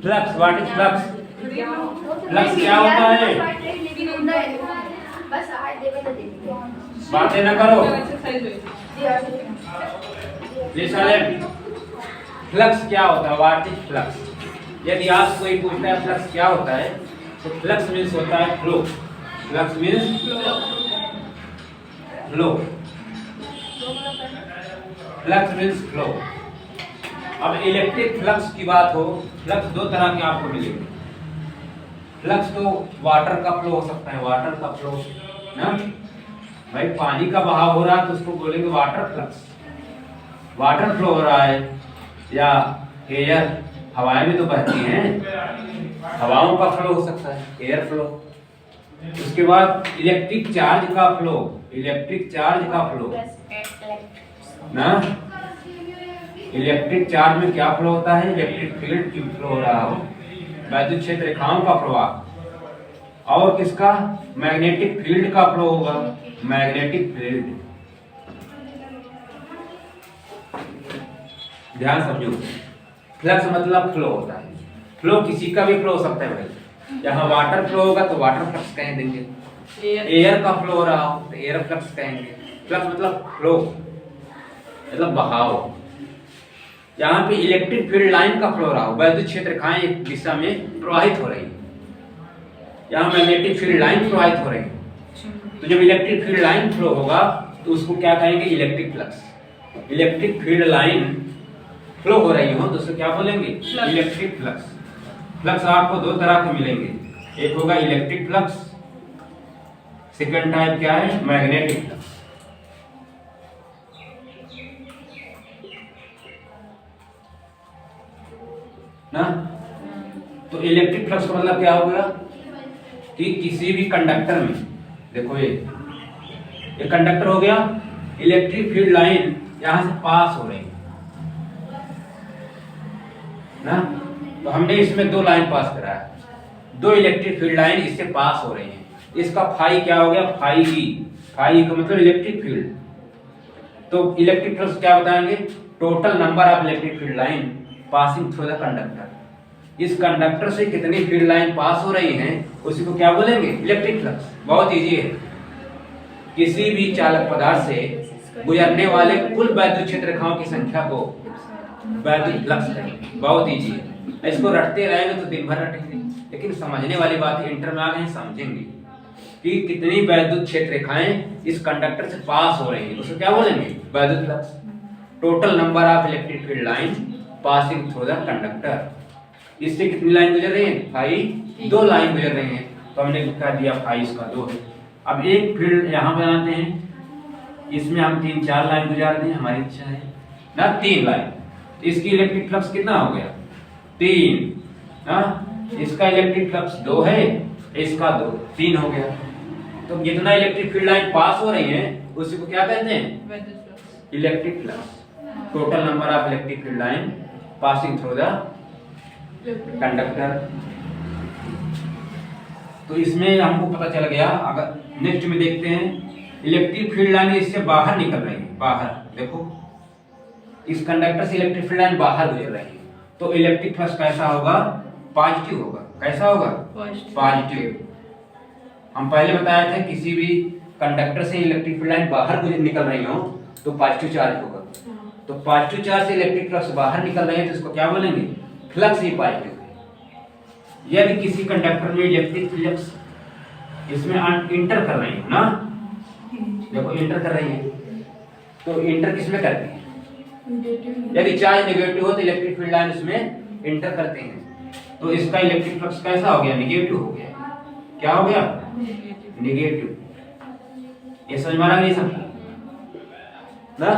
Flux, what is flux? Flux क्या होता है? बातें ना करो। फ्लक्स क्या होता है? What is flux? यदि आप कोई पूछता है फ्लक्स क्या होता है, तो फ्लक्स मीन्स होता है flow. Flux means flow. Flux means flow. अब इलेक्ट्रिक फ्लक्स की बात हो, फ्लक्स दो तरह के आपको मिलेंगे। फ्लक्स तो वाटर का फ्लो हो सकता है, वाटर का फ्लो ना, भाई पानी का बहाव हो रहा है तो उसको बोलेंगे वाटर फ्लक्स, वाटर फ्लो हो रहा है। या एयर, हवाएं भी तो बहती हैं, हवाओं का फ्लो हो सकता है, एयर फ्लो। उसके बाद इलेक्ट्रिक चार्ज का फ्लो, इलेक्ट्रिक चार्ज का फ्लो ना, इलेक्ट्रिक चार्ज में क्या फ्लो होता है? इलेक्ट्रिक फील्ड की फ्लो हो रहा हो, वैद्युत क्षेत्र रेखाओं का प्रवाह। और किसका? मैग्नेटिक फील्ड का फ्लो होगा, मैग्नेटिक फील्ड। ध्यान समझो, फ्लक्स मतलब फ्लो होता है। फ्लो किसी का भी फ्लो हो सकता है भाई। यहाँ वाटर फ्लो होगा तो वाटर फ्लक्स कह देंगे, एयर का फ्लो हो रहा हो तो एयर फ्लक्स कहेंगे। फ्लक्स मतलब फ्लो, मतलब बहाव। यहाँ पे इलेक्ट्रिक फील्ड लाइन का फ्लो रहा हो, वैद्युत क्षेत्र रेखाएं एक दिशा में प्रवाहित हो रही है, यहाँ मैग्नेटिक फील्ड लाइन प्रवाहित हो रही है। तो जब इलेक्ट्रिक फील्ड लाइन फ्लो होगा तो उसको क्या कहेंगे? Electric flux. Electric field line flow हो रही हो तो उसको क्या बोलेंगे? Electric flux. फ्लक्स आपको दो तरह के मिलेंगे, एक होगा इलेक्ट्रिक फ्लक्स, सेकंड टाइप क्या है? मैग्नेटिक फ्लक्स ना। तो इलेक्ट्रिक फ्लक्स का मतलब क्या हो गया कि किसी भी कंडक्टर में, देखो ये कंडक्टर हो गया, इलेक्ट्रिक फील्ड लाइन यहां से पास हो रही है ना, तो हमने इसमें दो लाइन पास करा है, दो इलेक्ट्रिक फील्ड लाइन इससे पास हो रही हैं। इसका फाई क्या हो गया? Phi E. फाई का मतलब इलेक्ट्रिक फील्ड। तो इलेक्ट्रिक फ्लक्स क्या बताएंगे? Total number of electric field line passing through the conductor. इस कंडक्टर से कितनी फील्ड लाइन पास हो रही हैं उसी को क्या बोलेंगे? Electric flux. बहुत इजी है, किसी भी चालक पदार्थ से गुजरने वाले कुल वैद्युत क्षेत्र रेखाओं की संख्या को वैद्युत फ्लक्स कहेंगे। बहुत इजी है, इसको रटते रहेंगे तो दिन भर रटेंगे, लेकिन समझने वाली बात इंटर में आ गए, समझेंगे कि कितनी वैद्युत क्षेत्र रेखाएं इस कंडक्टर से पास हो रही हैं, उसको क्या बोलेंगे? वैद्युत flux. Total number of electric field line passing through the conductor. इससे कितनी लाइन गुजर रही है? फाई, दो लाइन गुजर रही हैं, तो हमने कह दिया फाई इसका दो है। अब एक फील्ड यहाँ बनाते हैं, इसमें हम 3-4 लाइन गुजार दें, हमारी इच्छा है ना, 3 लाइन। इसकी इलेक्ट्रिक फ्लक्स कितना हो गया? 3 ना। इसका इलेक्ट्रिक फ्लक्स 2 है, इसका 2, 3 हो गया। तो जितना इलेक्ट्रिक फील्ड लाइन पास हो रही है उसी को क्या कहते हैं? Electric flux. Total number of electric field line passing through the conductor. तो इसमें हमको पता चल गया। अगर नेक्स्ट में देखते हैं, इलेक्ट्रिक फील्ड लाइन इससे बाहर निकल रही है, बाहर देखो, इस कंडक्टर से इलेक्ट्रिक फील्ड लाइन बाहर गुजर रही है, तो इलेक्ट्रिक फ्लक्स कैसा होगा? पॉजिटिव होगा। कैसा होगा? पॉजिटिव। हम पहले बताया था किसी भी कंडक्टर से इलेक्ट्रिक फील्ड लाइन बाहर निकल रही हो तो पॉजिटिव चार्ज होगा। तो पॉजिटिव चार्ज से इलेक्ट्रिक फ्लक्स बाहर निकल रहे हैं तो इसको क्या बोलेंगे? फ्लक्स ही पॉजिटिव है। यदि किसी कंडक्टर में इलेक्ट्रिक फ्लक्स इसमें इंटर कर रही हो ना, देखो इंटर कर रही है, तो इंटर किसमें करती है? यदि चार्ज नेगेटिव हो तो इलेक्ट्रिक फील्ड लाइन उसमें इंटर करते हैं, तो इसका इलेक्ट्रिक फ्लक्स कैसा हो गया? नेगेटिव हो गया। क्या हो गया? नेगेटिव। ये समझ में आ रहा है सब ना?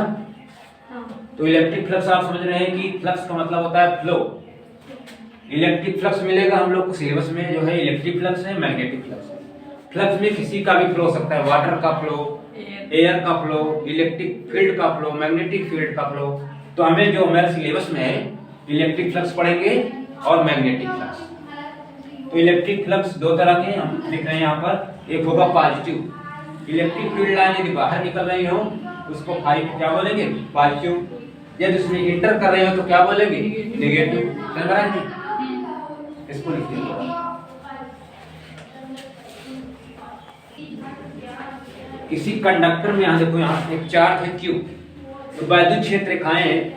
तो इलेक्ट्रिक फ्लक्स आप समझ रहे हैं कि फ्लक्स का मतलब होता है फ्लो। इलेक्ट्रिक फ्लक्स मिलेगा हम लोग को सिलेबस में, जो है इलेक्ट्रिक फ्लक्स है, मैग्नेटिक फ्लक्स है। फ्लक्स में किसी का भी फ्लो हो सकता है, वाटर का फ्लो, एयर का फ्लो, इलेक्ट्रिक फील्ड का फ्लो, मैग्नेटिक फील्ड का फ्लो। तो हमें जो हमारे सिलेबस में है इलेक्ट्रिक फ्लक्स पढ़ेंगे और मैग्नेटिक फ्लक्स। तो इलेक्ट्रिक फ्लक्स दो तरह के हम लिख रहे हैं यहाँ पर। एक होगा पॉजिटिव, इलेक्ट्रिक फील्ड लाइन यदि बाहर निकल रही हो उसको फाई क्या बोलेंगे? पॉजिटिव। यदि उसमें इंटर कर रहे हो तो क्या बोलेंगे? नेगेटिव। समझ रहे हैं? इसको लिखिए थोड़ा। किसी कंडक्टर में यहाँ देखो, यहाँ एक चार्ज है Q, तो वैद्युत क्षेत्र रेखाएं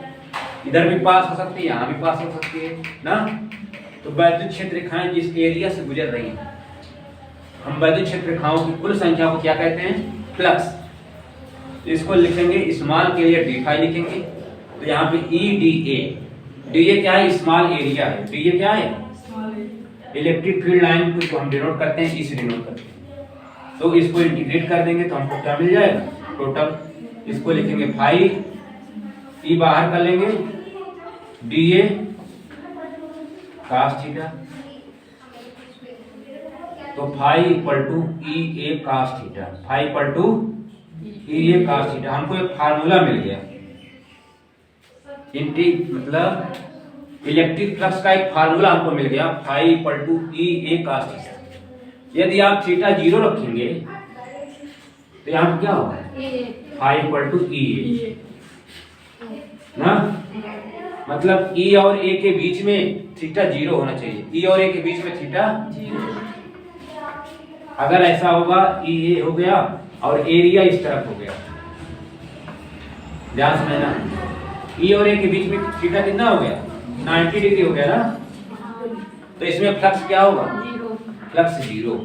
इधर भी पास हो सकती है, यहाँ भी पास हो सकती है ना। तो वैद्युत क्षेत्र रेखाएं जिस एरिया से गुजर रही हैं, हम वैद्युत क्षेत्र रेखाओं की कुल संख्या को क्या कहते हैं? फ्लक्स। इसको लिखेंगे स्मॉल के लिए d5 लिखेंगे। तो यहाँ पे EDA, DA क्या है? स्मॉल एरिया है। DA क्या है? इलेक्ट्रिक फील्ड लाइन को जो हम डिनोट करते हैं, इसे डिनोट करते हैं। तो इसको इंटीग्रेट कर देंगे तो हमको क्या मिल जाएगा? टोटल। इसको लिखेंगे 5, E बाहर कर लेंगे, DA cos थीटा, तो 5 = EA cos theta, 5 = EA cos theta. हमको एक फार्मूला मिल गया, मतलब इलेक्ट्रिक फ्लक्स का एक फार्मूला हमको मिल गया, 5 = EA cos थीटा। यदि आप थीटा 0 रखेंगे तो यहाँ पे क्या होगा? 5 = EA ना, मतलब E और A के बीच में थीटा 0 होना चाहिए। E और A के बीच में थीटा 0। अगर ऐसा होगा, EA हो गया और एरिया इस तरफ हो गया, ध्यान समझना। E और A के बीच में थीटा कितना हो गया? 90 डिग्री हो गया ना। तो इसमें फ्लक्स क्या होगा? फ्लक्स 0।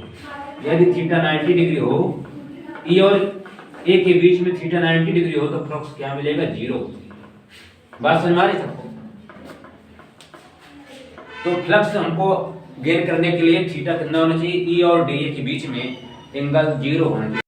यदि थीटा 90 डिग्री हो, E और A के बीच में थीटा 90 डिग्री हो, तो फ्लक्स क्या मिलेगा? 0। बात समझ में आ रही सबको? तो फ्लक्स हमको गेन करने के लिए थीटा कितना होना चाहिए? E और DA के बीच में एंगल 0 होना चाहिए।